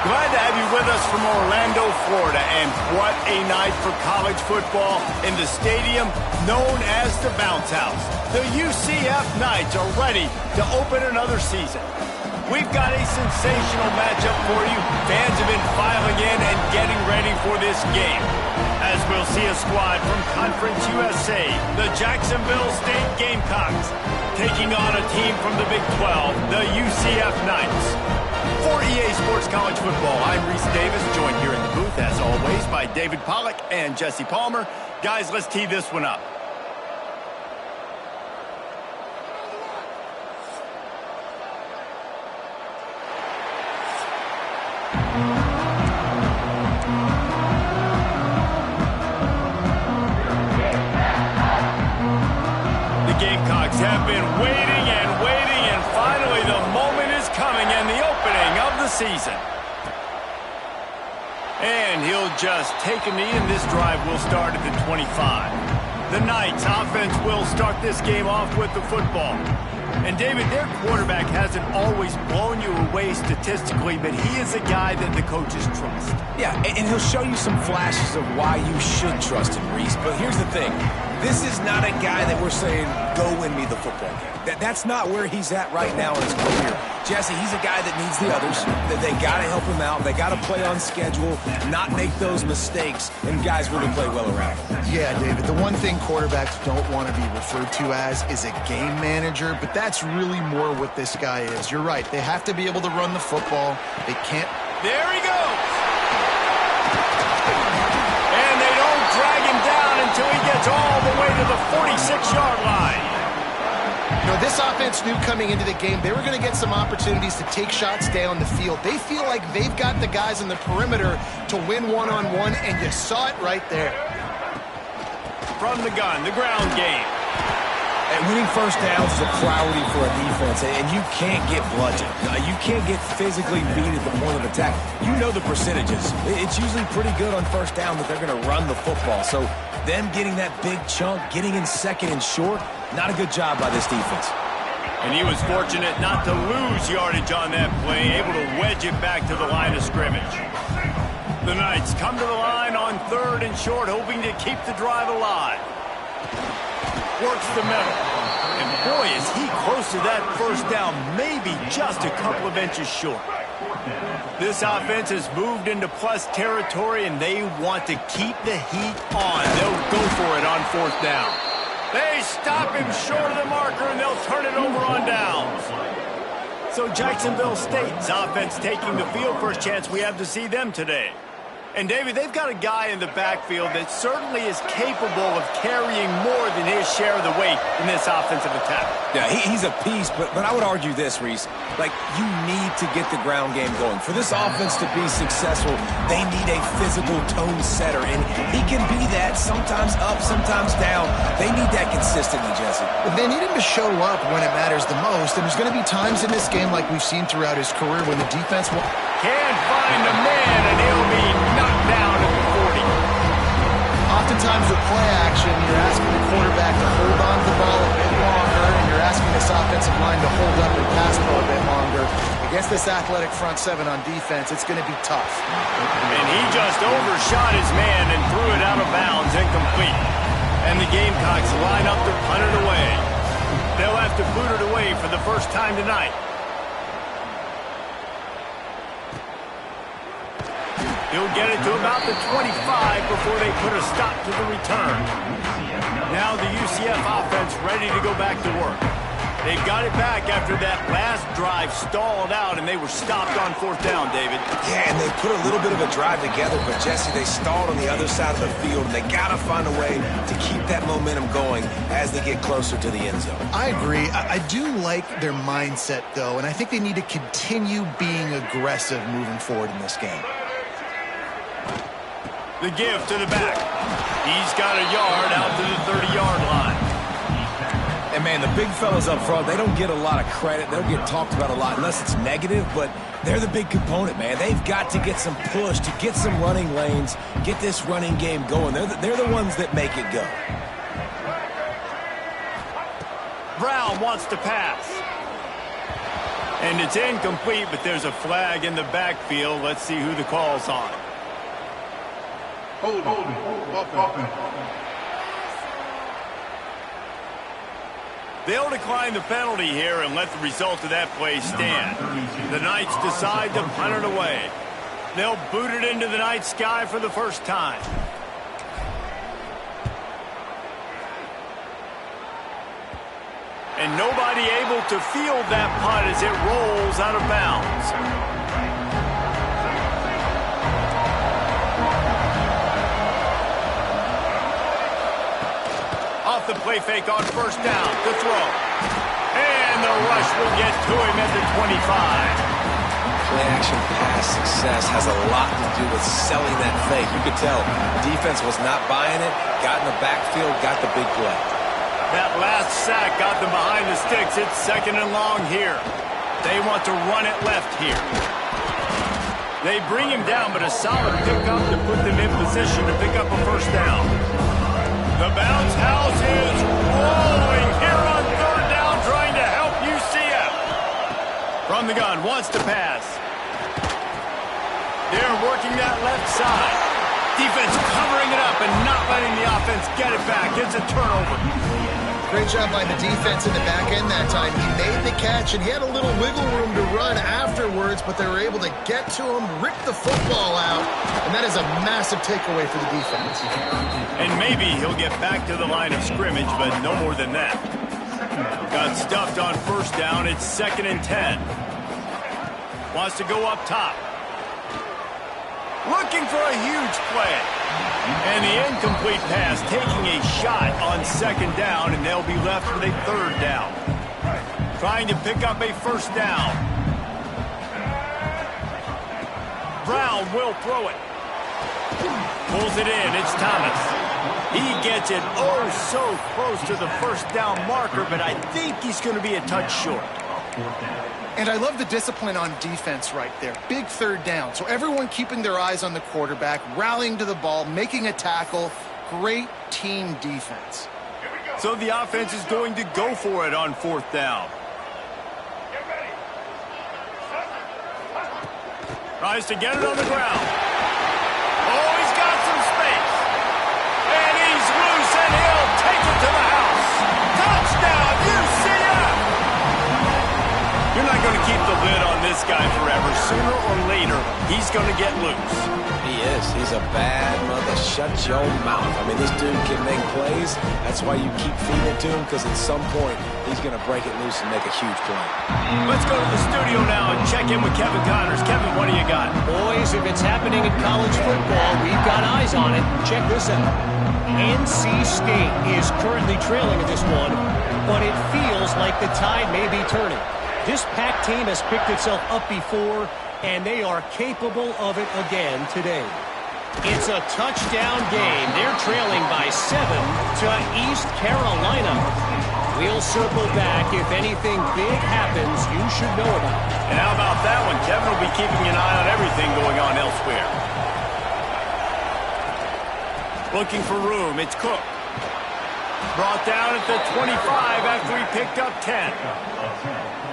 Glad to have you with us from Orlando, Florida. And what a night for college football in the stadium known as the Bounce House. The UCF Knights are ready to open another season. We've got a sensational matchup for you. Fans have been filing in and getting ready for this game. As we'll see a squad from Conference USA, the Jacksonville State Gamecocks, taking on a team from the Big 12, the UCF Knights. For EA Sports College Football, I'm Reese Davis, joined here in the booth, as always, by David Pollack and Jesse Palmer. Guys, let's tee this one up. Gamecocks have been waiting and finally the moment is coming and the opening of the season. And he'll just take a knee, and this drive will start at the 25. The Knights offense will start this game off with the football. And David, their quarterback hasn't always blown you away statistically, but he is a guy that the coaches trust. Yeah, and he'll show you some flashes of why you should trust him, Reese. But here's the thing. This is not a guy that we're saying, go win me the football game. That's not where he's at right now in his career. Jesse, he's a guy that needs the others. That they got to help him out. They got to play on schedule, not make those mistakes, and guys really play well around him. Yeah, David, the one thing quarterbacks don't want to be referred to as is a game manager, but that's really more what this guy is. You're right. They have to be able to run the football. They can't. There he goes. And they don't drag him down until he gets all the way to the 46-yard line. You know, this offense knew coming into the game they were going to get some opportunities to take shots down the field. They feel like they've got the guys on the perimeter to win one-on-one, and you saw it right there. From the gun, the ground game. And winning first downs is a priority for a defense, and you can't get bludgeoned. You can't get physically beat at the point of attack. You know the percentages. It's usually pretty good on first down that they're going to run the football. So them getting that big chunk, getting in second and short, not a good job by this defense. And he was fortunate not to lose yardage on that play, able to wedge it back to the line of scrimmage. The Knights come to the line on 3rd and short, hoping to keep the drive alive. Works the middle. And boy, is he close to that first down, maybe just a couple of inches short. This offense has moved into plus territory, and they want to keep the heat on. They'll go for it on 4th down. They stop him short of the marker, and they'll turn it over on downs. So Jacksonville State's offense taking the field. First chance we have to see them today. And, David, they've got a guy in the backfield that certainly is capable of carrying more than his share of the weight in this offensive attack. Yeah, he's a piece, but I would argue this, Reese. Like, you need to get the ground game going. For this offense to be successful, they need a physical tone setter, and he can be that, sometimes up, sometimes down. They need that consistently, Jesse. But they need him to show up when it matters the most, and there's going to be times in this game like we've seen throughout his career when the defense will... Can't find a man, and he'll be knocked down at the 40. Oftentimes with play action, you're asking the quarterback to hold on to the ball a bit longer, and you're asking this offensive line to hold up and pass for a bit longer. Against this athletic front seven on defense, it's going to be tough. And he just overshot his man and threw it out of bounds, incomplete. And the Gamecocks line up to punt it away. They'll have to boot it away for the first time tonight. He'll get it to about the 25 before they put a stop to the return. Now the UCF offense ready to go back to work. They've got it back after that last drive stalled out, and they were stopped on 4th down, David. Yeah, and they put a little bit of a drive together, but, Jesse, they stalled on the other side of the field, and they got to find a way to keep that momentum going as they get closer to the end zone. I agree. I do like their mindset, though, and I think they need to continue being aggressive moving forward in this game. The give to the back. He's got a yard out to the 30-yard line. And, man, the big fellas up front, they don't get a lot of credit. They don't get talked about a lot unless it's negative, but they're the big component, man. They've got to get some push, to get some running lanes, get this running game going. They're the ones that make it go. Brown wants to pass. And it's incomplete, but there's a flag in the backfield. Let's see who the call's on. Hold it. They'll decline the penalty here and let the result of that play stand. The Knights decide to punt it away. They'll boot it into the night sky for the first time. And nobody able to field that punt as it rolls out of bounds. Off the play fake on first down, the throw. And the rush will get to him at the 25. Play-action pass success has a lot to do with selling that fake. You could tell defense was not buying it, got in the backfield, got the big play. That last sack got them behind the sticks. It's second and long here. They want to run it left here. They bring him down, but a solid pickup to put them in position to pick up a first down. The bounce house is rolling here on third down, trying to help UCF. From the gun, wants to pass. They're working that left side. Defense covering it up and not letting the offense get it back. It's a turnover. Great job by the defense in the back end that time. He made the catch, and he had a little wiggle room to run afterwards, but they were able to get to him, rip the football out, and that is a massive takeaway for the defense. And maybe he'll get back to the line of scrimmage, but no more than that. Got stuffed on first down. It's 2nd and 10. Wants to go up top. Looking for a huge play. And the incomplete pass taking a shot on second down, and they'll be left with a third down. Trying to pick up a first down. Brown will throw it. Pulls it in. It's Thomas. He gets it oh so close to the first down marker, but I think he's going to be a touch short. And I love the discipline on defense right there. Big third down. So everyone keeping their eyes on the quarterback, rallying to the ball, making a tackle. Great team defense. So the offense is going to go for it on fourth down. Tries to get it on the ground. Oh, he's got some space. And he's loose, and he'll take it to the house. Touchdown, UCF! You're not going to keep the lid on this guy forever. Sooner or later, he's going to get loose. He is. He's a bad mother. Shut your mouth. I mean, this dude can make plays. That's why you keep feeding it to him, because at some point, he's going to break it loose and make a huge play. Let's go to the studio now and check in with Kevin Connors. Kevin, what do you got? Boys, if it's happening in college football, we've got eyes on it. Check this out. NC State is currently trailing in this one, but it feels like the tide may be turning. This Pac team has picked itself up before, and they are capable of it again today. It's a touchdown game. They're trailing by 7 to East Carolina. We'll circle back. If anything big happens, you should know about it. And how about that one? Kevin will be keeping an eye on everything going on elsewhere. Looking for room. It's Cook. Brought down at the 25 after he picked up 10.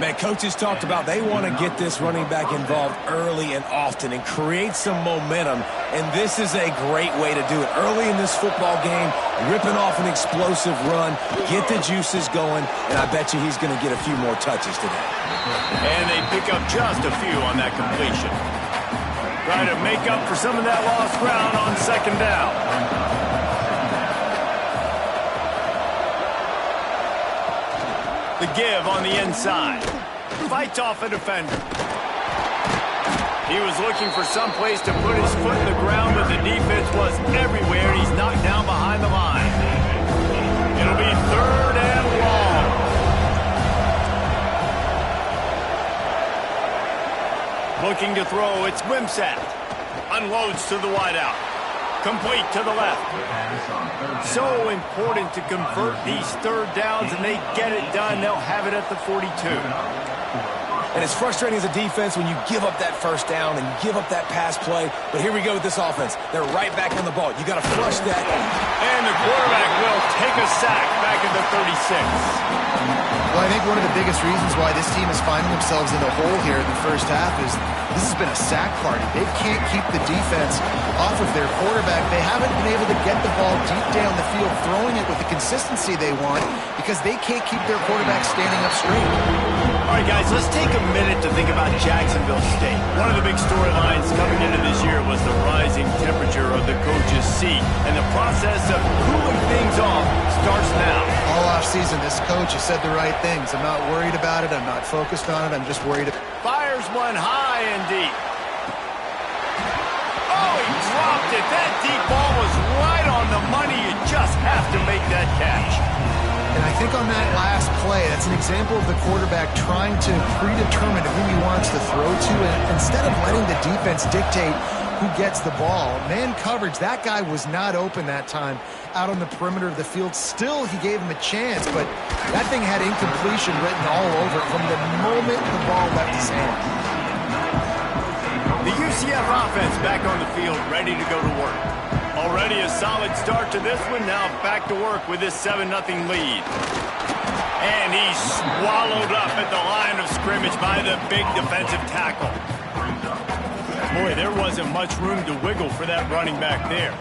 Man, coaches talked about they want to get this running back involved early and often and create some momentum, and this is a great way to do it. Early in this football game, ripping off an explosive run, get the juices going, and I bet you he's going to get a few more touches today. And they pick up just a few on that completion. Trying to make up for some of that lost ground on second down. The give on the inside. Fights off a defender. He was looking for some place to put his foot in the ground, but the defense was everywhere. He's knocked down behind the line. It'll be third and long. Looking to throw, it's Wimsatt. Unloads to the wideout. Complete to the left. So important to convert these third downs, and they get it done. They'll have it at the 42. And it's frustrating as a defense when you give up that first down and give up that pass play. But here we go with this offense. They're right back on the ball. You got to flush that. And the quarterback will take a sack back at the 36. Well, I think one of the biggest reasons why this team is finding themselves in the hole here in the first half is this has been a sack party. They can't keep the defense off of their quarterback. They haven't been able to get the ball deep down the field, throwing it with the consistency they want because they can't keep their quarterback standing up straight. All right, guys, let's take a minute to think about Jacksonville State. One of the big storylines coming into this year was the rising temperature of the coach's seat, and the process of cooling things off starts now. All offseason, this coach has said the right things. I'm not worried about it. I'm not focused on it. I'm just worried. Fires one high and deep. Oh, he dropped it. That deep ball was right on the money. You just have to make that catch. And I think on that last play, that's an example of the quarterback trying to predetermine who he wants to throw to, and instead of letting the defense dictate who gets the ball. Man coverage, that guy was not open that time out on the perimeter of the field. Still, he gave him a chance, but that thing had incompletion written all over it from the moment the ball left his hand. The UCF offense back on the field, ready to go to work. Already a solid start to this one. Now back to work with this 7-0 lead. And he's swallowed up at the line of scrimmage by the big defensive tackle. Boy, there wasn't much room to wiggle for that running back there.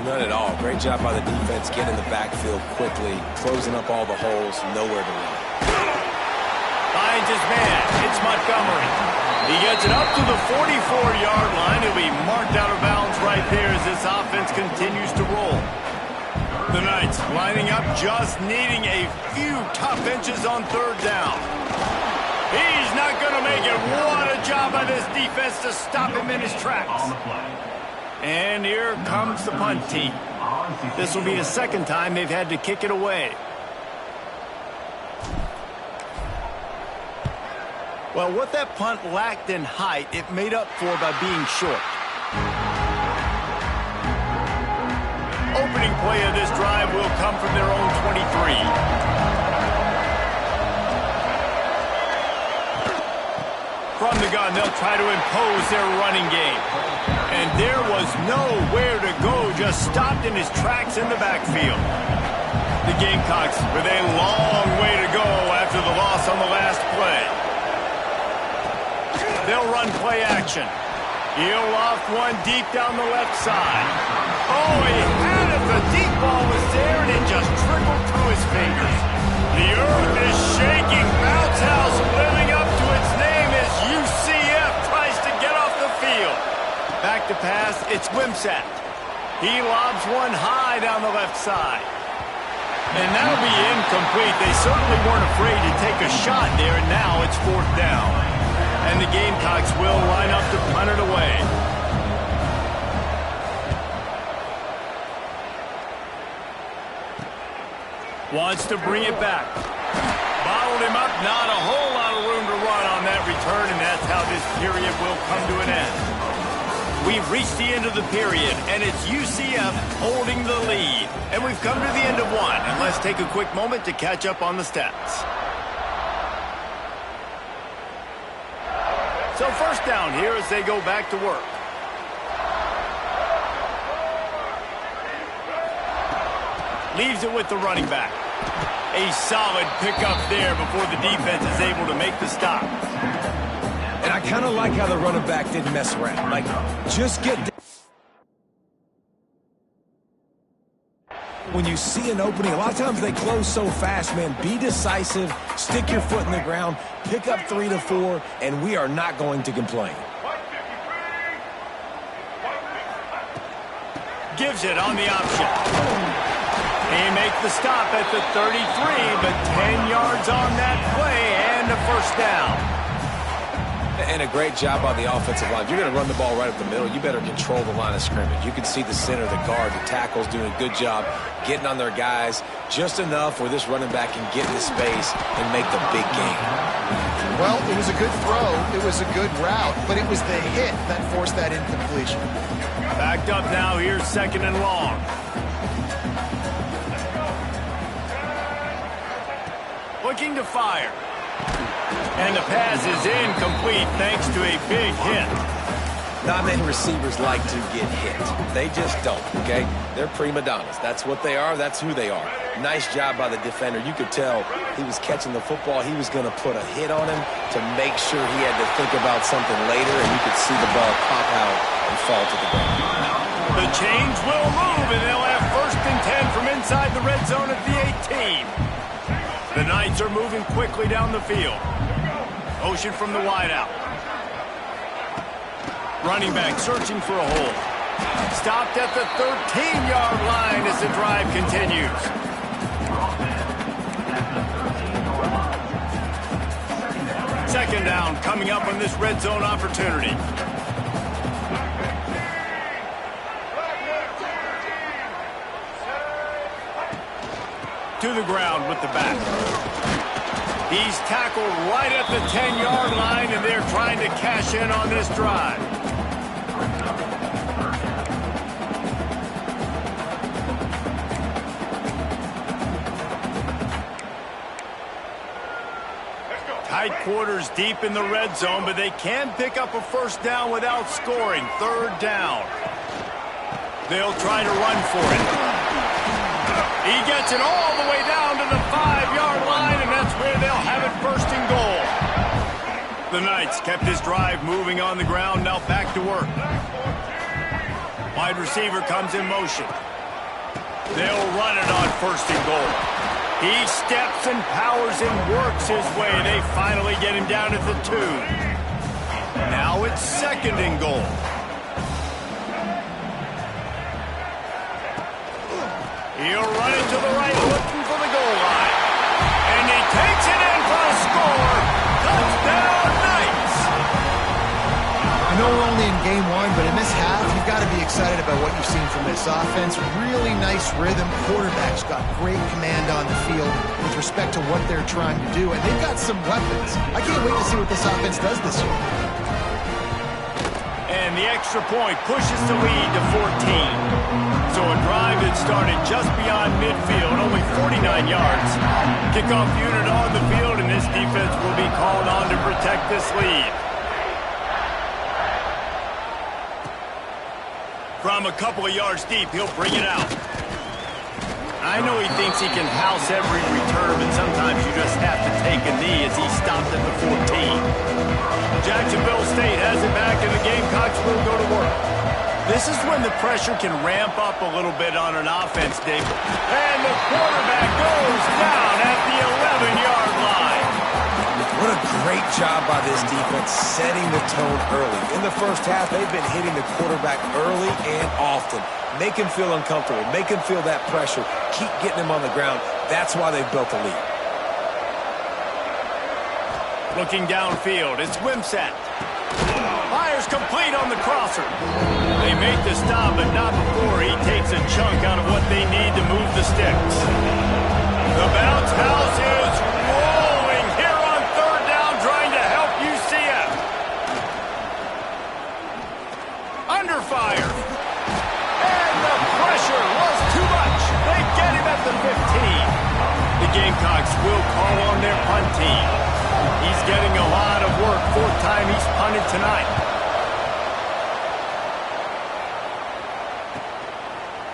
None at all. Great job by the defense getting in the backfield quickly, closing up all the holes, nowhere to run. Finds his man. It's Montgomery. He gets it up to the 44-yard line. He'll be marked out of bounds right there as this offense continues to roll. The Knights lining up, just needing a few tough inches on third down. He's not going to make it. What a job by this defense to stop him in his tracks. And here comes the punt team. This will be the second time they've had to kick it away. Well, what that punt lacked in height, it made up for by being short. Opening play of this drive will come from their own 23. From the gun, they'll try to impose their running game. And there was nowhere to go, just stopped in his tracks in the backfield. The Gamecocks with a long way to go after the loss on the last play. They'll run play action. He'll loft one deep down the left side. Oh, he had it. The deep ball was there, and it just trickled through his fingers. The earth is shaking. Bounce House living up to its name as UCF tries to get off the field. Back to pass, it's Wimsatt. He lobs one high down the left side. And that'll be incomplete. They certainly weren't afraid to take a shot there, and now it's fourth down. And the Gamecocks will line up to punt it away. Wants to bring it back. Bottled him up. Not a whole lot of room to run on that return, and that's how this period will come to an end. We've reached the end of the period, and it's UCF holding the lead. And we've come to the end of one. And let's take a quick moment to catch up on the stats. So first down here as they go back to work. Leaves it with the running back. A solid pickup there before the defense is able to make the stop. And I kind of like how the running back didn't mess around. Like, just get down. When you see an opening, a lot of times they close so fast, man. Be decisive, stick your foot in the ground, pick up 3 to 4, and we are not going to complain. Gives it on the option. They make the stop at the 33, but 10 yards on that play and a first down. And a great job by the offensive line. If you're going to run the ball right up the middle, you better control the line of scrimmage. You can see the center, the guard, the tackles doing a good job getting on their guys just enough where this running back can get into space and make the big game. Well, it was a good throw. It was a good route, but it was the hit that forced that incompletion. Backed up now. Here's second and long. Looking to fire. And the pass is incomplete thanks to a big hit. Not many receivers like to get hit. They just don't, okay? They're prima donnas. That's what they are. That's who they are. Nice job by the defender. You could tell he was catching the football, he was going to put a hit on him to make sure he had to think about something later, and you could see the ball pop out and fall to the ground. The chains will move, and they'll have 1st and 10 from inside the red zone at the 18. The Knights are moving quickly down the field. Motion from the wideout. Running back searching for a hole. Stopped at the 13-yard line as the drive continues. Second down coming up on this red zone opportunity. To the ground with the back. He's tackled right at the 10-yard line, and they're trying to cash in on this drive. Tight quarters deep in the red zone, but they can pick up a 1st down without scoring. 3rd down. They'll try to run for it. He gets it all the way down to the 5-yard line, and that's where they'll have it 1st and goal. The Knights kept this drive moving on the ground, now back to work. Wide receiver comes in motion. They'll run it on 1st and goal. He steps and powers and works his way. They finally get him down at the 2. Now it's 2nd and goal. He'll run it to the right, looking for the goal line. And he takes it in for a score. Touchdown, Knights! I know we're only in game 1, but in this half, you've got to be excited about what you've seen from this offense. Really nice rhythm. Quarterback's got great command on the field with respect to what they're trying to do. And they've got some weapons. I can't wait to see what this offense does this year. And the extra point pushes the lead to 14. So a drive that started just beyond midfield, only 49 yards. Kickoff unit on the field, and this defense will be called on to protect this lead. From a couple of yards deep, he'll bring it out. I know he thinks he can house every return, but sometimes you just have to take a knee as he stopped at the 14. Jacksonville State has it back, and the Gamecocks will go to work. This is when the pressure can ramp up a little bit on an offense, Dave. And the quarterback goes down at the 11-yard line. What a great job by this defense setting the tone early. In the first half, they've been hitting the quarterback early and often. Make him feel uncomfortable. Make him feel that pressure. Keep getting him on the ground. That's why they've built the lead. Looking downfield, it's Wimsatt. Fires complete on the crosser. They make the stop, but not before he takes a chunk out of what they need to move the sticks. The bounce house is rolling here on 3rd down, trying to help UCF. Under fire. And the pressure was too much. They get him at the 15. The Gamecocks will call on their punt team. He's getting a lot of work. 4th time he's punted tonight.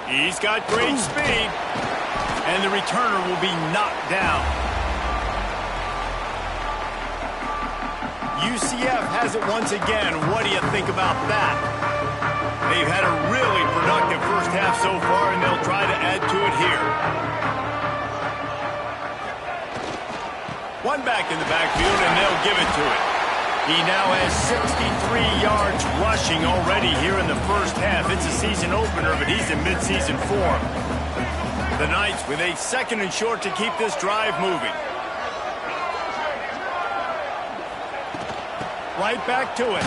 He's got great speed. And the returner will be knocked down. UCF has it once again. What do you think about that? They've had a really productive first half so far, and they'll try to add to it here. One back in the backfield, and they'll give it to it. He now has 63 yards rushing already here in the first half. It's a season opener, but he's in midseason form. The Knights with a 2nd and short to keep this drive moving. Right back to it.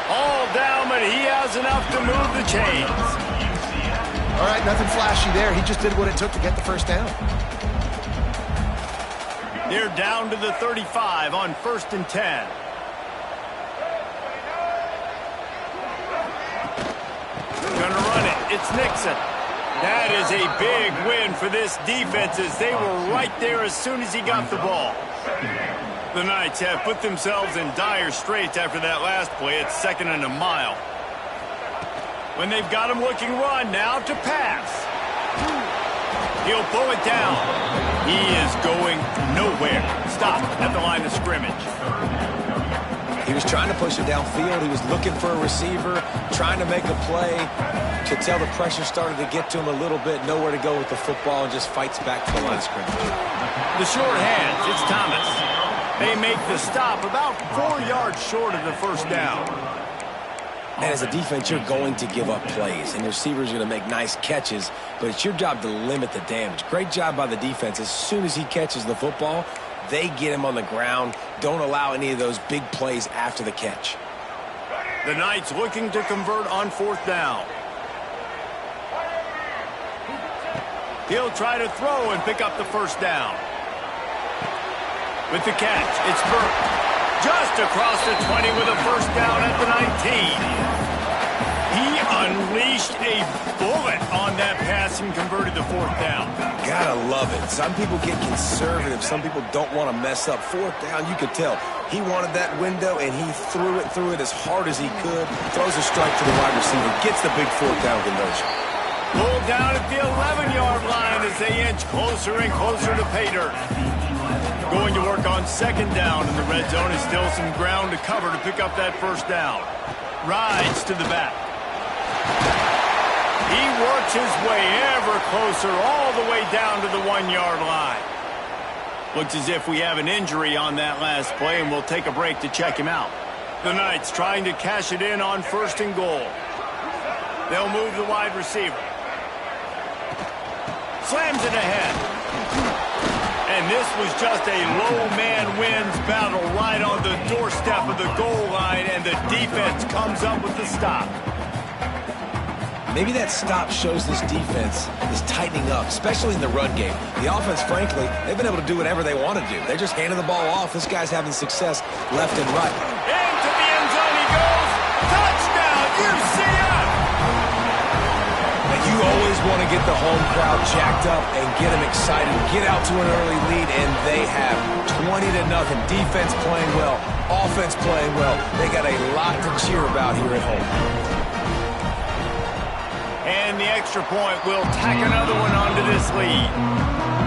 All down, but he has enough to move the chains. All right, nothing flashy there. He just did what it took to get the 1st down. They're down to the 35 on 1st and 10. Gonna run it. It's Nixon. That is a big win for this defense as they were right there as soon as he got the ball. The Knights have put themselves in dire straits after that last play. It's 2nd and a mile. When they've got him looking run, now to pass. He'll pull it down. He is going nowhere. Stop at the line of scrimmage. He was trying to push it downfield. He was looking for a receiver, trying to make a play. Could tell the pressure started to get to him a little bit. Nowhere to go with the football and just fights back to the line of scrimmage. The short hands, it's Thomas. They make the stop about 4 yards short of the first down. And as a defense, you're going to give up plays, and your receivers are going to make nice catches, but it's your job to limit the damage. Great job by the defense. As soon as he catches the football, they get him on the ground. Don't allow any of those big plays after the catch. The Knights looking to convert on 4th down. He'll try to throw and pick up the first down. With the catch, it's Burke. Just across the 20 with a first down at the 19. He unleashed a bullet on that pass and converted the 4th down. Gotta love it. Some people get conservative. Some people don't want to mess up. 4th down, you could tell. He wanted that window, and he threw it as hard as he could. Throws a strike to the wide receiver. Gets the big 4th down conversion. Pulled down at the 11-yard line as they inch closer and closer to pay dirt. Going to work on 2nd down in the red zone. Is still some ground to cover to pick up that first down. Rides to the back. He works his way ever closer all the way down to the 1-yard line. Looks as if we have an injury on that last play, and we'll take a break to check him out. The Knights trying to cash it in on 1st and goal. They'll move the wide receiver. Slams it ahead. And this was just a low man wins battle right on the doorstep of the goal line, and the defense comes up with the stop. Maybe that stop shows this defense is tightening up, especially in the run game. The offense, frankly, they've been able to do whatever they want to do. They're just handing the ball off. This guy's having success left and right. Into the end zone he goes. Touchdown, UCF! And you always want to get the home crowd jacked up and get them excited, get out to an early lead, and they have 20-0. Defense playing well, offense playing well. They got a lot to cheer about here at home. And the extra point will tack another one onto this lead.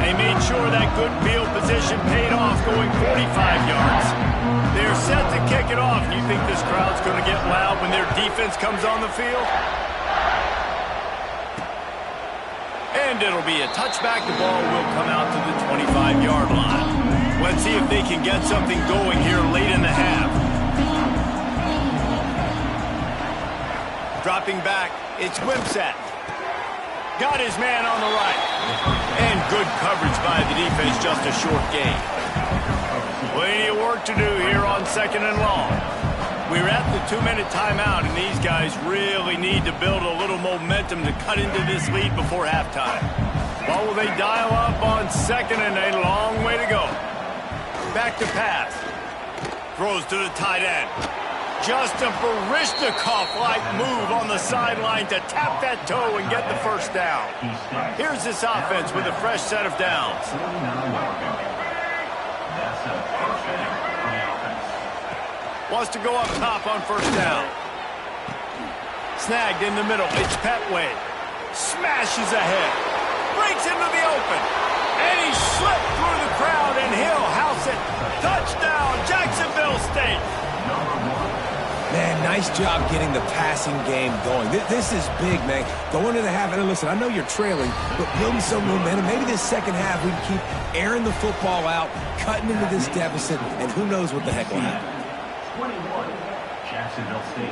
They made sure that good field position paid off, going 45 yards. They're set to kick it off. Do you think this crowd's going to get loud when their defense comes on the field? And it'll be a touchback. The ball will come out to the 25-yard line. Let's see if they can get something going here late in the half. Dropping back, it's Wimsatt. Got his man on the right. And good coverage by the defense, just a short gain. Plenty of work to do here on 2nd and long. We're at the 2-minute timeout, and these guys really need to build a little momentum to cut into this lead before halftime. What will they dial up on 2nd and a long way to go? Back to pass. Throws to the tight end. Just a Baryshnikov-like move on the sideline to tap that toe and get the first down. Here's this offense with a fresh set of downs. Wants to go up top on 1st down. Snagged in the middle. It's Petway. Smashes ahead. Breaks into the open. And he slipped through the crowd, and he'll house it. Touchdown, Jacksonville State. Man, nice job getting the passing game going. This is big, man. Going to the half, and listen, I know you're trailing, but building some momentum. Maybe this second half we can keep airing the football out, cutting into this deficit, and who knows what the heck will happen. 21, Jacksonville State,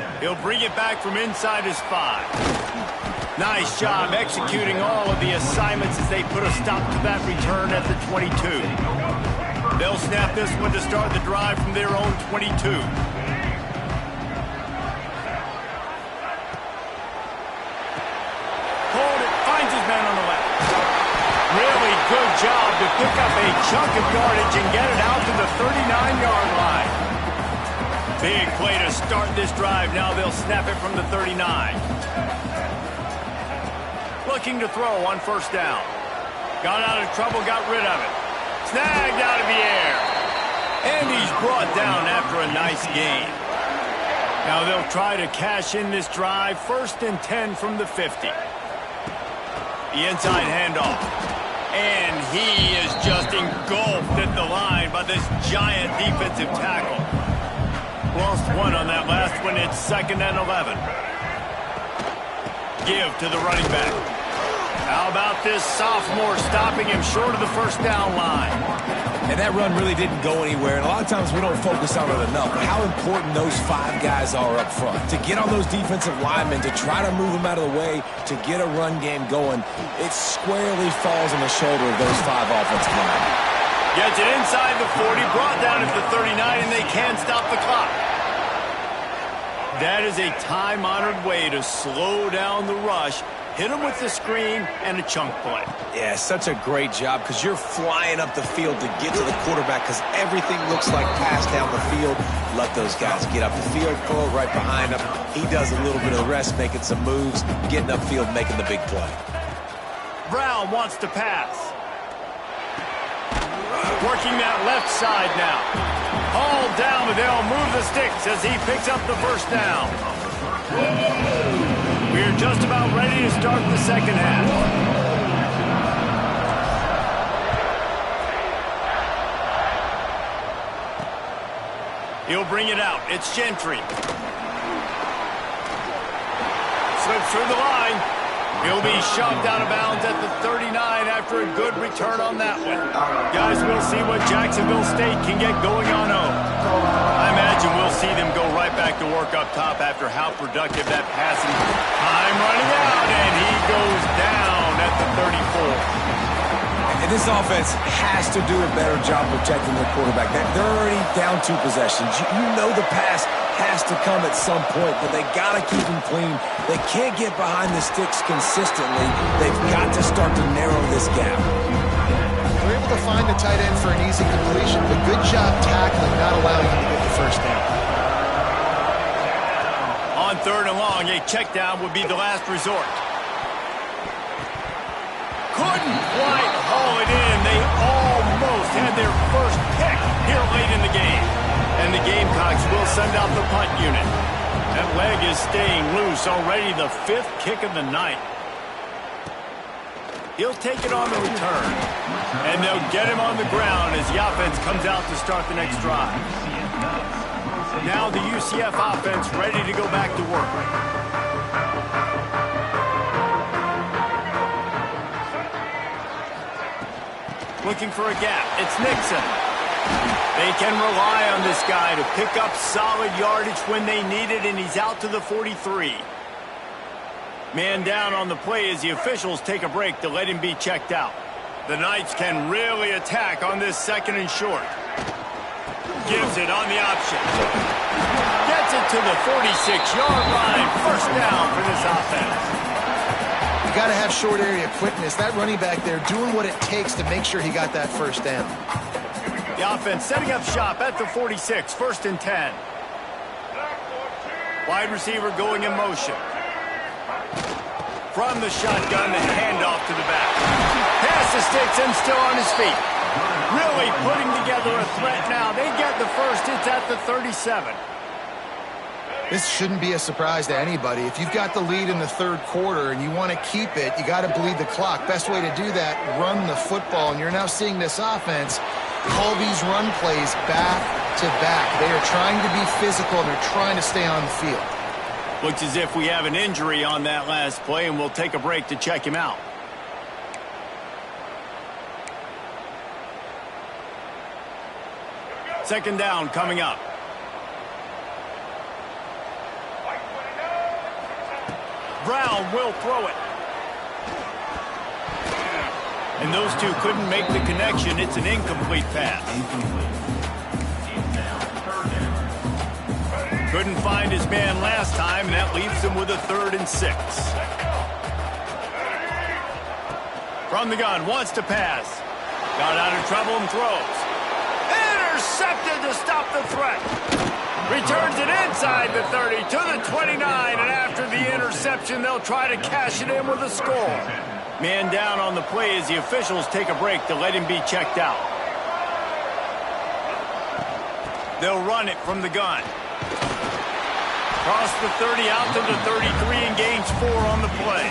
7. He'll bring it back from inside his 5. Nice job executing all of the assignments as they put a stop to that return at the 22. They'll snap this one to start the drive from their own 22. Hold it, finds his man on the left. Really good job to pick up a chunk of yardage and get it out to the 39-yard line. Big play to start this drive. Now they'll snap it from the 39. Looking to throw on 1st down. Got out of trouble, got rid of it. Snagged out of the air. And he's brought down after a nice gain. Now they'll try to cash in this drive. 1st and 10 from the 50. The inside handoff. And he is just engulfed at the line by this giant defensive tackle. Lost one on that last one. It's 2nd and 11. Give to the running back. How about this sophomore stopping him short of the first down line? And that run really didn't go anywhere. And a lot of times we don't focus on it enough. But how important those 5 guys are up front. To get on those defensive linemen, to try to move them out of the way, to get a run game going, it squarely falls on the shoulder of those 5 offensive linemen. Gets it inside the 40, brought down at the 39, and they can't stop the clock. That is a time-honored way to slow down the rush. Hit him with the screen and a chunk play. Yeah, such a great job because you're flying up the field to get to the quarterback because everything looks like pass down the field. Let those guys get up the field, throw it right behind him. He does a little bit of the rest, making some moves, getting upfield, making the big play. Brown wants to pass. Working that left side now. Hauled down, but they'll move the sticks as he picks up the first down. We're just about ready to start the second half. He'll bring it out. It's Gentry. Slips through the line. He'll be shoved out of bounds at the 39 after a good return on that one. Guys, we'll see what Jacksonville State can get going on home. I imagine we'll see them go right back to work up top after how productive that passing time running out, and he goes down at the 34. And this offense has to do a better job protecting their quarterback. They're already down 2 possessions. You know the pass has to come at some point, but they got to keep him clean. They can't get behind the sticks consistently. They've got to start to narrow this gap. They're able to find the tight end for an easy completion, but good job tackling, not allowing him to get the first down. On 3rd and long, a check down would be the last resort. Couldn't quite haul it in. They almost had their first pick here late in the game. And the Gamecocks will send out the punt unit. That leg is staying loose, already the 5th kick of the night. He'll take it on the return. And they'll get him on the ground as the offense comes out to start the next drive. Now the UCF offense ready to go back to work. Looking for a gap. It's Nixon. They can rely on this guy to pick up solid yardage when they need it, and he's out to the 43. Man down on the play as the officials take a break to let him be checked out. The Knights can really attack on this 2nd and short. Gives it on the option. Gets it to the 46-yard line. First down for this offense. You got to have short area quickness. That running back there doing what it takes to make sure he got that first down. The offense setting up shop at the 46, 1st and 10. Wide receiver going in motion. From the shotgun, the handoff to the back. Pass the sticks and still on his feet. Really putting together a threat now. They get the first. It's at the 37. This shouldn't be a surprise to anybody. If you've got the lead in the 3rd quarter and you want to keep it, you got to bleed the clock. Best way to do that, run the football. And you're now seeing this offense call these run plays back to back. They are trying to be physical, and they're trying to stay on the field. Looks as if we have an injury on that last play, and we'll take a break to check him out. Second down coming up. Brown will throw it. And those two couldn't make the connection. It's an incomplete pass. Couldn't find his man last time, and that leaves him with a 3rd and 6. From the gun, wants to pass. Got out of trouble and throws. Intercepted to stop the threat. Returns it inside the 30 to the 29, and after the interception, they'll try to cash it in with a score. Man down on the play as the officials take a break to let him be checked out. They'll run it from the gun. Cross the 30 out to the 33 and gains 4 on the play.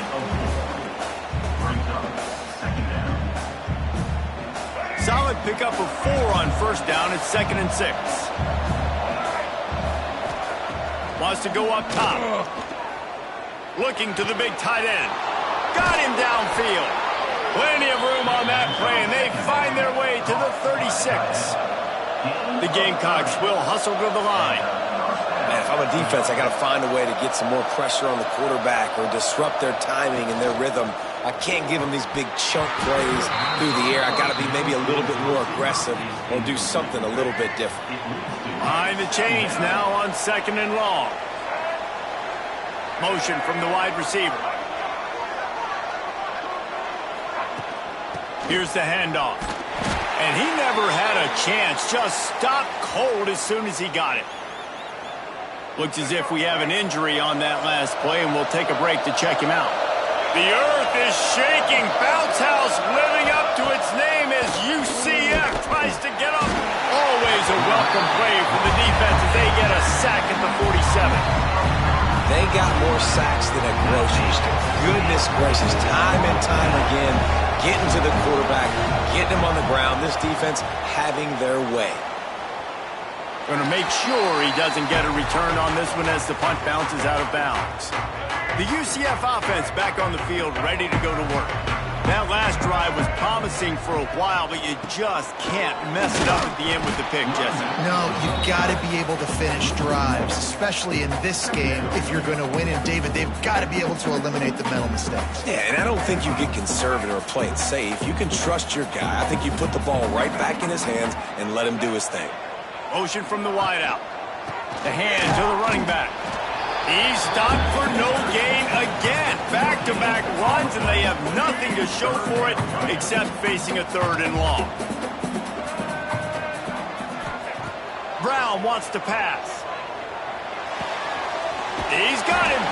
pickup of 4 on first down. It's 2nd and 6. Wants to go up top. Looking to the big tight end. Got him downfield. Plenty of room on that play, and they find their way to the 36. The Gamecocks will hustle to the line. Man, if I'm a defense, I got to find a way to get some more pressure on the quarterback or disrupt their timing and their rhythm. I can't give them these big chunk plays through the air. I got to be maybe a little bit more aggressive or do something a little bit different. Behind the chains now on 2nd and long. Motion from the wide receiver. Here's the handoff. And he never had a chance. Just stopped cold as soon as he got it. Looks as if we have an injury on that last play, and we'll take a break to check him out. The earth is shaking. Bounce House living up to its name as UCF tries to get up. Always a welcome play for the defense as they get a sack at the 47. They got more sacks than a grocery store. Goodness gracious, time and time again, getting to the quarterback, getting him on the ground. This defense having their way. Going to make sure he doesn't get a return on this one as the punt bounces out of bounds. The UCF offense back on the field, ready to go to work. That last drive was promising for a while, but you just can't mess it up at the end with the pick, Jesse. No, you've got to be able to finish drives, especially in this game if you're going to win. And David, they've got to be able to eliminate the mental mistakes. Yeah, and I don't think you get conservative or play it safe. You can trust your guy. I think you put the ball right back in his hands and let him do his thing. Motion from the wideout. The hand to the running back. He's stopped for no gain again. Back-to-back runs, and they have nothing to show for it except facing a 3rd and long. Brown wants to pass. He's got him.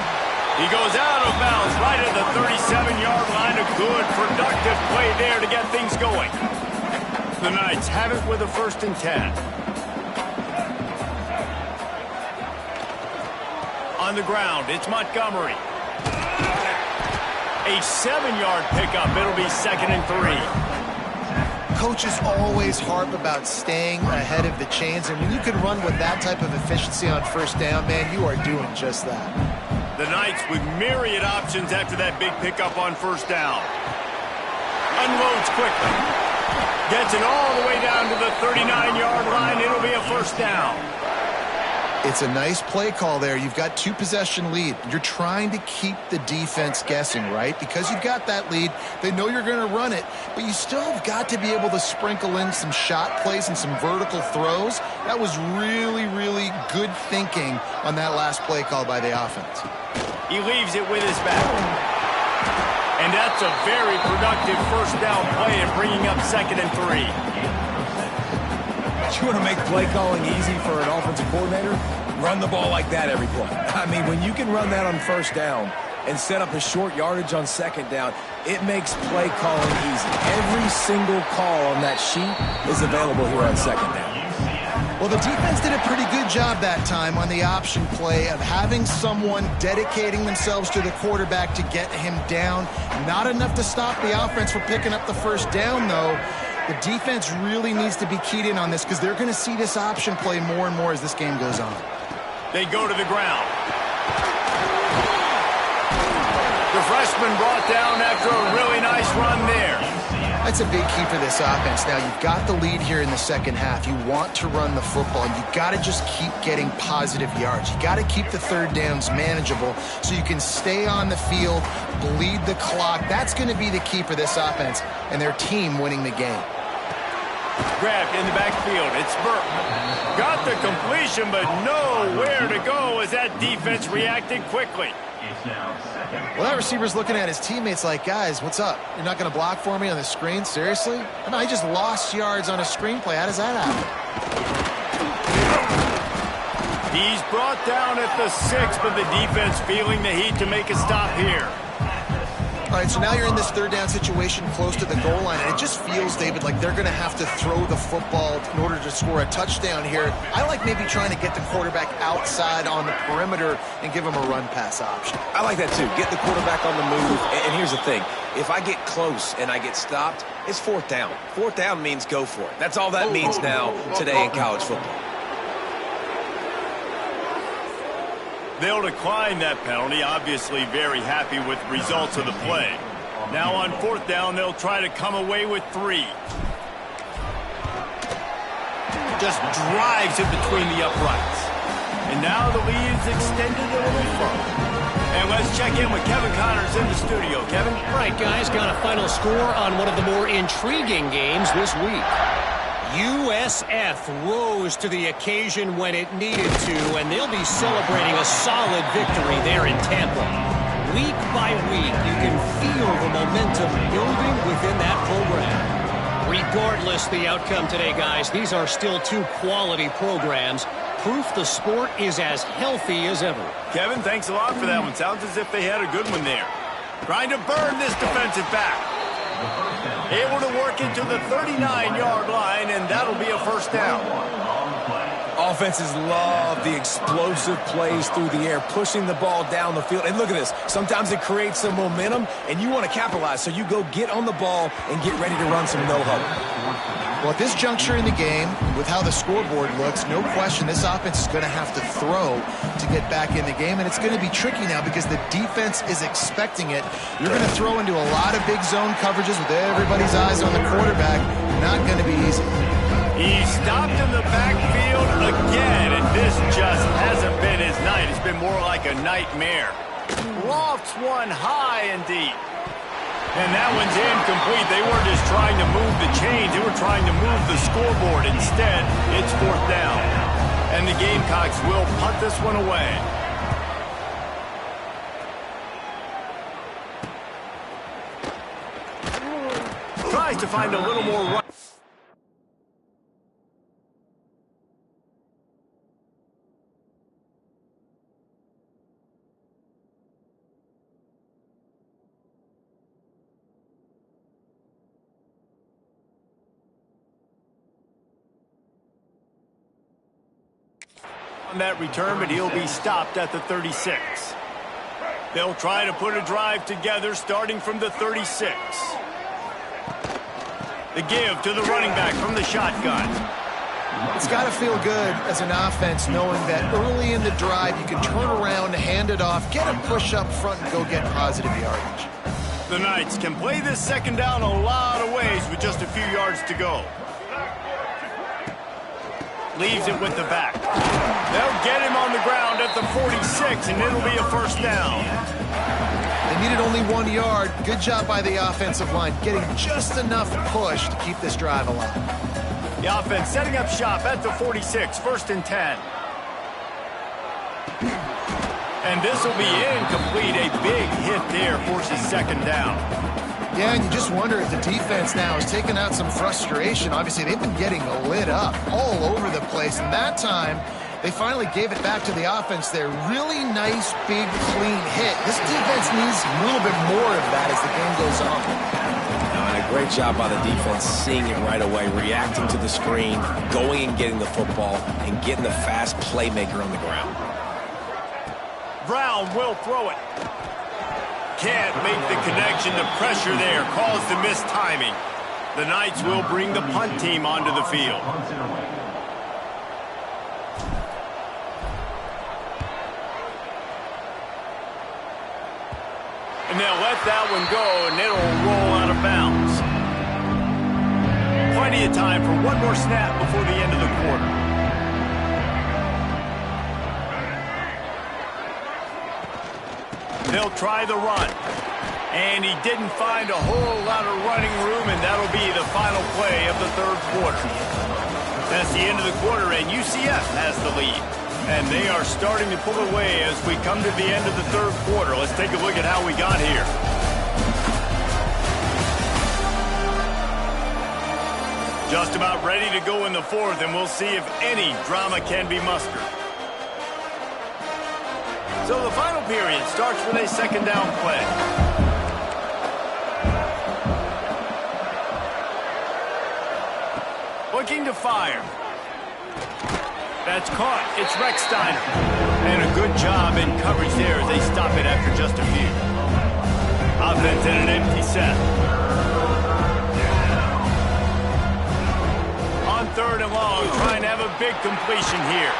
He goes out of bounds right at the 37-yard line. A good, productive play there to get things going. The Knights have it with a 1st and 10. On the ground, it's Montgomery. A 7-yard pickup. It'll be 2nd and 3. Coaches always harp about staying ahead of the chains, and when you can run with that type of efficiency on first down, man, you are doing just that. The Knights with myriad options after that big pickup on first down. Unloads quickly. Gets it all the way down to the 39-yard line. It'll be a 1st down. It's a nice play call there. You've got 2-possession lead. You're trying to keep the defense guessing, right? Because you've got that lead, they know you're going to run it, but you still have got to be able to sprinkle in some shot plays and some vertical throws. That was really, really good thinking on that last play call by the offense. He leaves it with his back. And that's a very productive 1st down play and bringing up 2nd and 3. You want to make play calling easy for an offensive coordinator? Run the ball like that every play. I mean, when you can run that on first down and set up a short yardage on 2nd down, it makes play calling easy. Every single call on that sheet is available here on 2nd down. Well, the defense did a pretty good job that time on the option play of having someone dedicating themselves to the quarterback to get him down. Not enough to stop the offense from picking up the 1st down, though. The defense really needs to be keyed in on this because they're going to see this option play more and more as this game goes on. They go to the ground. The freshman brought down after a really nice run there. That's a big key for this offense. Now, you've got the lead here in the 2nd half. You want to run the football, and you've got to just keep getting positive yards. You got to keep the 3rd downs manageable so you can stay on the field, bleed the clock. That's going to be the key for this offense and their team winning the game. Grabbed in the backfield. It's Burke. Got the completion, but nowhere to go as that defense reacted quickly. Well, that receiver's looking at his teammates like, guys, what's up? You're not going to block for me on the screen? Seriously? I mean, I just lost yards on a screenplay. How does that happen? He's brought down at the 6, but the defense feeling the heat to make a stop here. All right, so now you're in this third down situation close to the goal line, and it just feels, David, like they're going to have to throw the football in order to score a touchdown here. I like maybe trying to get the quarterback outside on the perimeter and give him a run-pass option. I like that too. Get the quarterback on the move. And here's the thing. If I get close and I get stopped, it's fourth down. Fourth down means go for it. That's all that means now today in college football. They'll decline that penalty, obviously very happy with the results of the play. Now on fourth down, they'll try to come away with 3. Just drives it between the uprights. And now the lead is extended a little further. And let's check in with Kevin Connors in the studio. Kevin? All right, guys, got a final score on one of the more intriguing games this week. USF rose to the occasion when it needed to, and they'll be celebrating a solid victory there in Tampa. Week by week, you can feel the momentum building within that program. Regardless the outcome today, guys, these are still 2 quality programs. Proof the sport is as healthy as ever. Kevin, thanks a lot for that one. Sounds as if they had a good one there. Trying to burn this defensive back. Able to work into the 39-yard line, and that'll be a first down. Offenses love the explosive plays through the air, pushing the ball down the field. And look at this. Sometimes it creates some momentum, and you want to capitalize. So you go get on the ball and get ready to run some no-huddle. Well, at this juncture in the game, with how the scoreboard looks, no question this offense is going to have to throw to get back in the game, and it's going to be tricky now because the defense is expecting it. You're going to throw into a lot of big zone coverages with everybody's eyes on the quarterback. Not going to be easy. He stopped in the backfield again, and this just hasn't been his night. It's been more like a nightmare. Lofts one high and deep. And that one's incomplete. They weren't just trying to move the chains. They were trying to move the scoreboard. Instead, it's fourth down. And the Gamecocks will punt this one away. Tries to find a little more run. On that return, but he'll be stopped at the 36. They'll try to put a drive together starting from the 36. The give to the running back from the shotgun. It's got to feel good as an offense knowing that early in the drive you can turn around, hand it off, get a push up front, and go get positive yardage. The Knights can play this second down a lot of ways with just a few yards to go. Leaves it with the back. They'll get him on the ground at the 46, and it'll be a first down. They needed only 1 yard. Good job by the offensive line, getting just enough push to keep this drive alive. The offense setting up shop at the 46, first and 10. And this will be incomplete. A big hit there forces second down. Yeah, and you just wonder if the defense now has taken out some frustration. Obviously, they've been getting lit up all over the place. And that time, they finally gave it back to the offense there. Really nice, big, clean hit. This defense needs a little bit more of that as the game goes on. And a great job by the defense seeing it right away, reacting to the screen, going and getting the football, and getting the fast playmaker on the ground. Brown will throw it. Can't make the connection. The pressure there caused the mistiming. The Knights will bring the punt team onto the field. And they'll let that one go, and it'll roll out of bounds. Plenty of time for one more snap before the end of the quarter. They'll try the run. And he didn't find a whole lot of running room, and that'll be the final play of the third quarter. That's the end of the quarter, and UCF has the lead. And they are starting to pull away as we come to the end of the third quarter. Let's take a look at how we got here. Just about ready to go in the fourth, and we'll see if any drama can be mustered. So the final period starts with a second down play. looking to fire. That's caught. It's Recksteiner. And a good job in coverage there as they stop it after just a few. Offense in an empty set. On 3rd and long, trying to have a big completion here.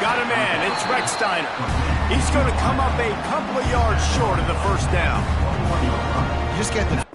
Got a man. It's Recksteiner. He's going to come up a couple of yards short of the first down. You just get the...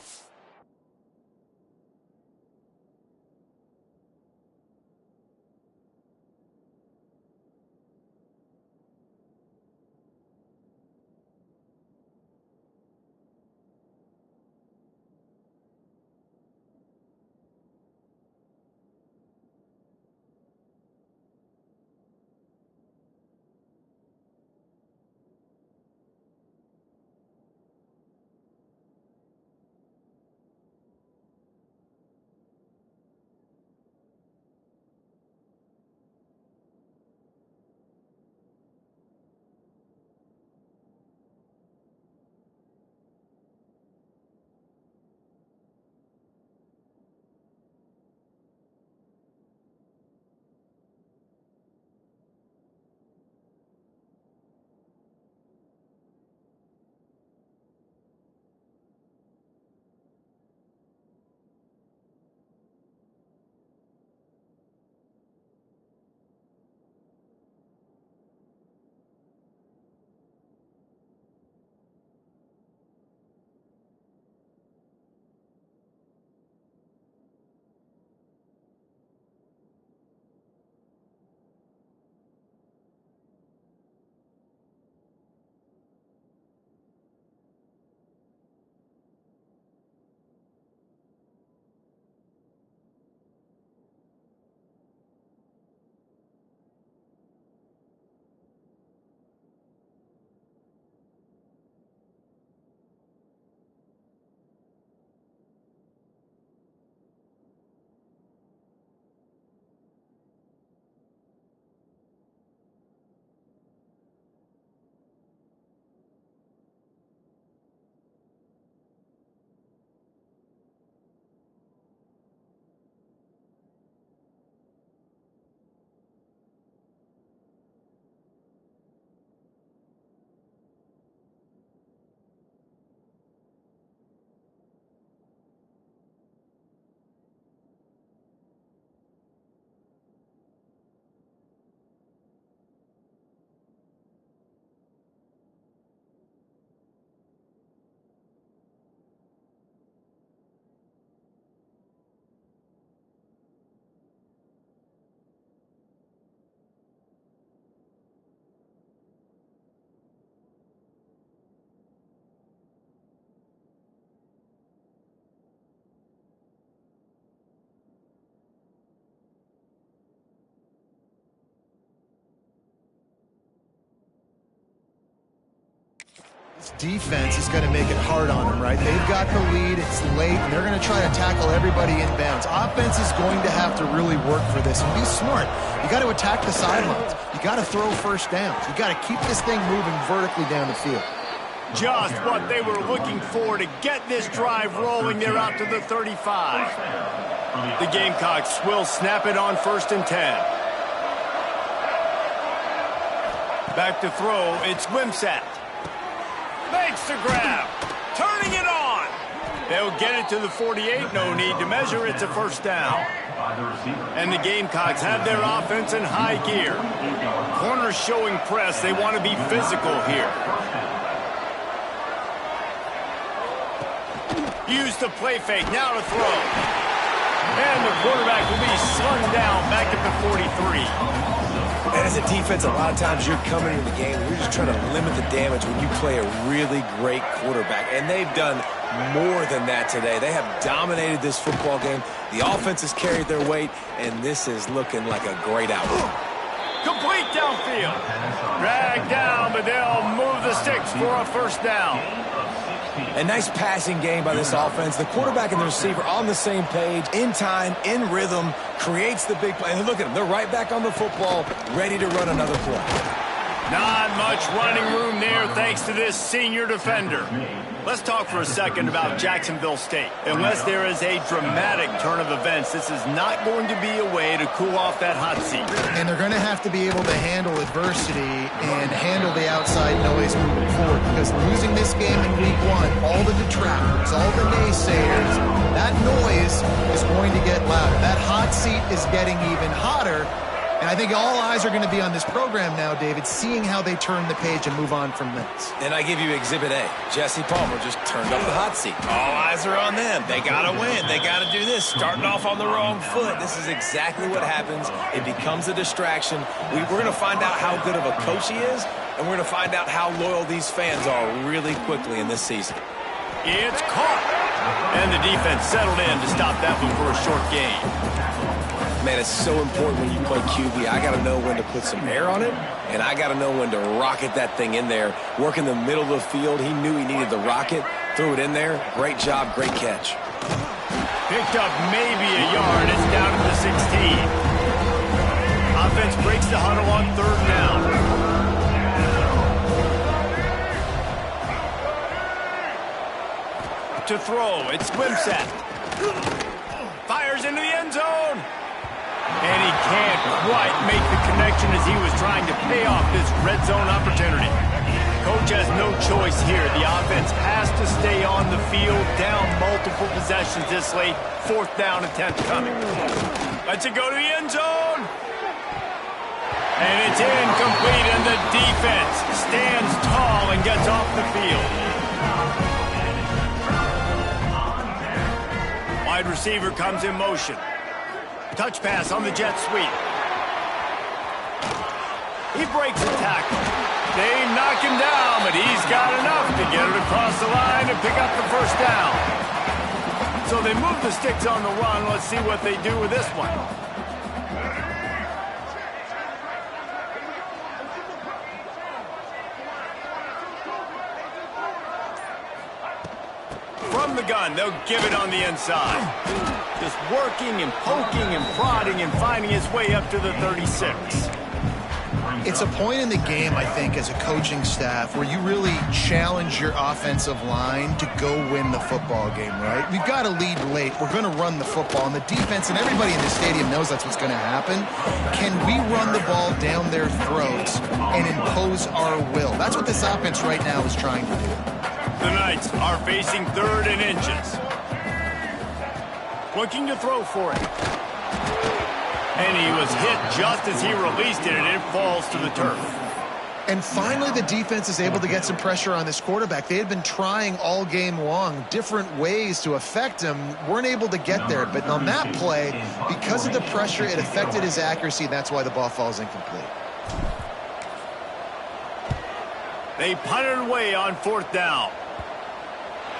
This defense is going to make it hard on them, right? They've got the lead, it's late, and they're going to try to tackle everybody in bounds. Offense is going to have to really work for this and be smart. You got to attack the sidelines. You got to throw first downs. You got to keep this thing moving vertically down the field. Just what they were looking for to get this drive rolling. They're out to the 35. The Gamecocks will snap it on 1st and 10. Back to throw, it's Wimsatt. Makes the grab. Turning it on. They'll get it to the 48. No need to measure. It's a first down. And the Gamecocks have their offense in high gear. Corners showing press. They want to be physical here. Use the play fake. Now to throw. And the quarterback will be slung down back at the 43. And as a defense, a lot of times you're coming into the game and you're just trying to limit the damage when you play a really great quarterback. And they've done more than that today. They have dominated this football game. The offense has carried their weight, and this is looking like a great outcome. Complete downfield. Dragged down, but they'll move the sticks for a first down. A nice passing game by this offense. The quarterback and the receiver on the same page, in time, in rhythm, creates the big play. And look at them. They're right back on the football, ready to run another play. Not much running room there thanks to this senior defender. Let's talk for a second about Jacksonville State. Unless there is a dramatic turn of events, this is not going to be a way to cool off that hot seat. And they're going to have to be able to handle adversity and handle the outside noise moving forward, because losing this game in week 1, all the detractors, all the naysayers, that noise is going to get louder. That hot seat is getting even hotter. And I think all eyes are going to be on this program now, David, seeing how they turn the page and move on from this. And I give you Exhibit A. Jesse Palmer just turned up the hot seat. All eyes are on them. They got to win. They got to do this. Starting off on the wrong foot. This is exactly what happens. It becomes a distraction. We're going to find out how good of a coach he is, and we're going to find out how loyal these fans are really quickly in this season. It's caught. And the defense settled in to stop that one for a short gain. Man, it's so important when you play QB. I got to know when to put some air on it, and I got to know when to rocket that thing in there. Work in the middle of the field. He knew he needed the rocket. Threw it in there. Great job. Great catch. Picked up maybe a yard. It's down to the 16. Offense breaks the huddle on 3rd down. To throw. It's Wimsatt. Fires into the end zone. And he can't quite make the connection as he was trying to pay off this red zone opportunity. Coach has no choice here. The offense has to stay on the field, down multiple possessions this late. 4th down attempt coming. Lets it go to the end zone. And it's incomplete, and the defense stands tall and gets off the field. Wide receiver comes in motion. Touch pass on the jet sweep. He breaks the tackle. They knock him down, but he's got enough to get it across the line and pick up the 1st down. So they move the sticks on the run. Let's see what they do with this one. From the gun, they'll give it on the inside. Just working and poking and prodding and finding his way up to the 36. It's a point in the game, I think, as a coaching staff where you really challenge your offensive line to go win the football game, right? We've got to lead late. We're going to run the football. And the defense and everybody in the stadium knows that's what's going to happen. Can we run the ball down their throats and impose our will? That's what this offense right now is trying to do. The Knights are facing 3rd and inches. Looking to throw for it. And he was hit just as he released it, and it falls to the turf. And finally, the defense is able to get some pressure on this quarterback. They had been trying all game long different ways to affect him. Weren't able to get there. But on that play, because of the pressure, it affected his accuracy. That's why the ball falls incomplete. They punt it away on 4th down.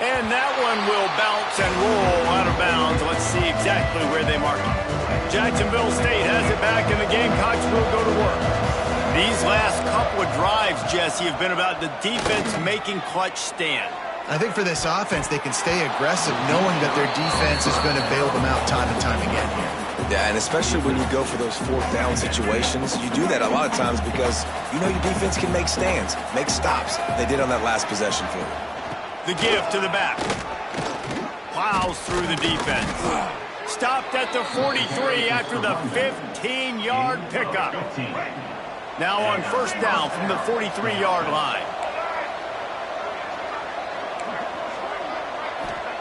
And that one will bounce and roll out of bounds. Let's see exactly where they mark it. Jacksonville State has it back, and the Gamecocks will go to work. These last couple of drives, Jesse, have been about the defense making clutch stand. I think for this offense, they can stay aggressive knowing that their defense is going to bail them out time and time again here. Yeah, and especially when you go for those 4th down situations, you do that a lot of times because you know your defense can make stands, make stops. They did on that last possession for you. The give to the back. Plows through the defense. Stopped at the 43 after the 15-yard pickup. Now on 1st down from the 43-yard line.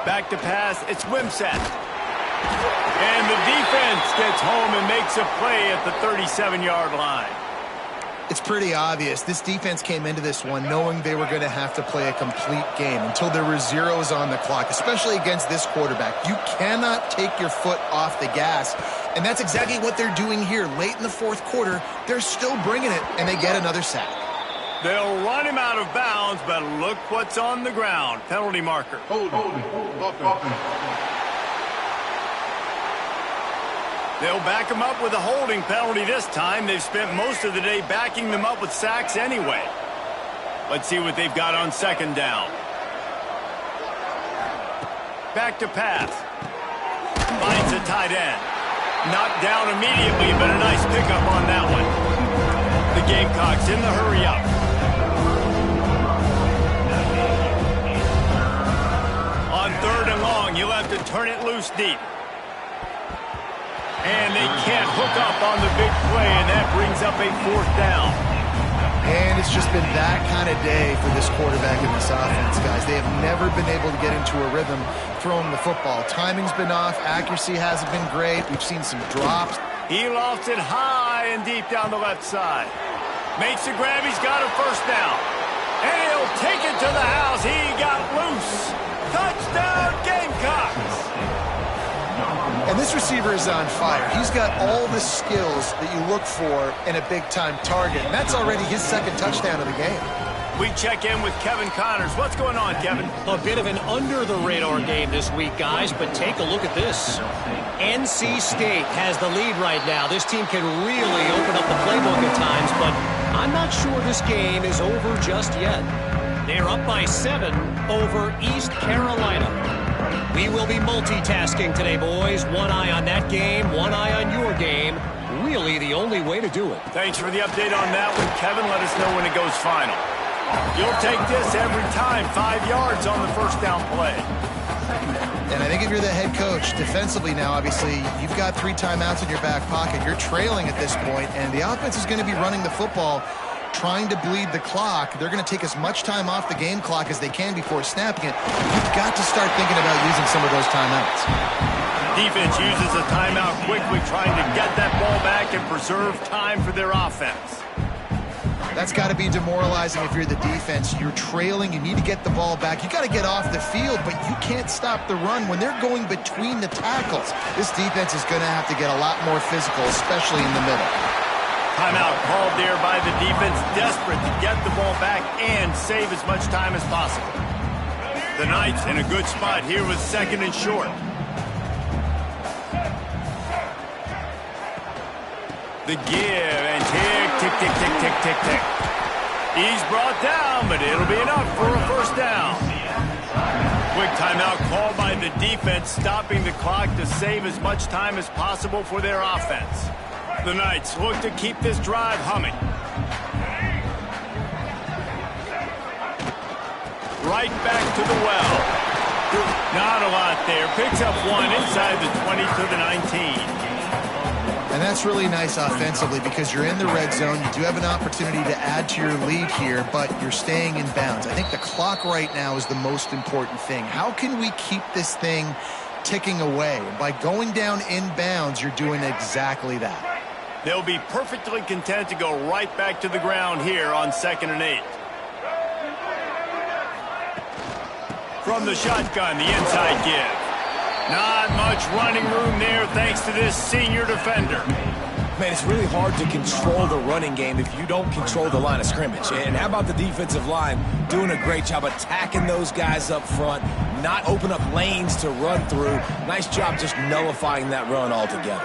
Back to pass. It's Wimsatt. And the defense gets home and makes a play at the 37-yard line. It's pretty obvious. This defense came into this one knowing they were going to have to play a complete game until there were zeros on the clock, especially against this quarterback. You cannot take your foot off the gas, and that's exactly what they're doing here. Late in the 4th quarter, they're still bringing it, and they get another sack. They'll run him out of bounds, but look what's on the ground. Penalty marker. Hold. They'll back them up with a holding penalty this time. They've spent most of the day backing them up with sacks anyway. Let's see what they've got on 2nd down. Back to pass. Finds a tight end. Knocked down immediately, but a nice pickup on that one. The Gamecocks in the hurry-up. On 3rd and long, you'll have to turn it loose deep. And they can't hook up on the big play, and that brings up a 4th down. And it's just been that kind of day for this quarterback in this offense, guys. They have never been able to get into a rhythm throwing the football. Timing's been off. Accuracy hasn't been great. We've seen some drops. He lofts it high and deep down the left side. Makes the grab. He's got a 1st down. And he'll take it to the house. He got loose. Touchdown, Gamecocks. And this receiver is on fire. He's got all the skills that you look for in a big-time target. And that's already his 2nd touchdown of the game. We check in with Kevin Connors. What's going on, Kevin? A bit of an under-the-radar game this week, guys, but take a look at this. NC State has the lead right now. This team can really open up the playbook at times, but I'm not sure this game is over just yet. They're up by 7 over East Carolina. We will be multitasking today, boys. One eye on that game, one eye on your game. Really the only way to do it. Thanks for the update on that one, Kevin. Let us know when it goes final. You'll take this every time. 5 yards on the 1st down play. And I think if you're the head coach, defensively now, obviously, you've got 3 timeouts in your back pocket. You're trailing at this point, and the offense is going to be running the football, trying to bleed the clock. They're going to take as much time off the game clock as they can before snapping it. You've got to start thinking about using some of those timeouts. Defense uses a timeout quickly, trying to get that ball back and preserve time for their offense. That's got to be demoralizing if you're the defense. You're trailing. You need to get the ball back. You got to get off the field, but you can't stop the run when they're going between the tackles. This defense is going to have to get a lot more physical, especially in the middle. Timeout called there by the defense, desperate to get the ball back and save as much time as possible. The Knights in a good spot here with 2nd and short. The give and tick, tick, tick, tick, tick, tick, tick. He's brought down, but it'll be enough for a 1st down. Quick timeout called by the defense, stopping the clock to save as much time as possible for their offense. The Knights look to keep this drive humming. Right back to the well. Not a lot there. Picks up 1 inside the 20 to the 19. And that's really nice offensively because you're in the red zone. You do have an opportunity to add to your lead here, but you're staying in bounds. I think the clock right now is the most important thing. How can we keep this thing ticking away? By going down in bounds, you're doing exactly that. They'll be perfectly content to go right back to the ground here on 2nd and 8. From the shotgun, the inside give. Not much running room there thanks to this senior defender. Man, it's really hard to control the running game if you don't control the line of scrimmage. And how about the defensive line doing a great job attacking those guys up front, not open up lanes to run through. Nice job just nullifying that run altogether.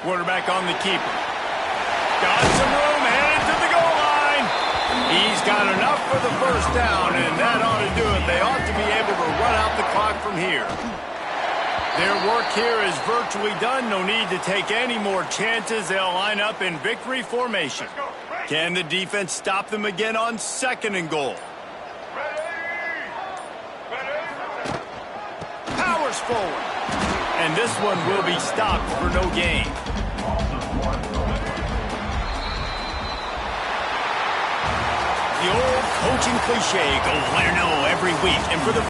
Quarterback on the keeper. Got some room, headed to the goal line. He's got enough for the 1st down, and that ought to do it. They ought to be able to run out the clock from here. Their work here is virtually done. No need to take any more chances. They'll line up in victory formation. Can the defense stop them again on 2nd and goal? Powers forward. And this one will be stopped for no gain. The old coaching cliche, go 1-0 every week. And for the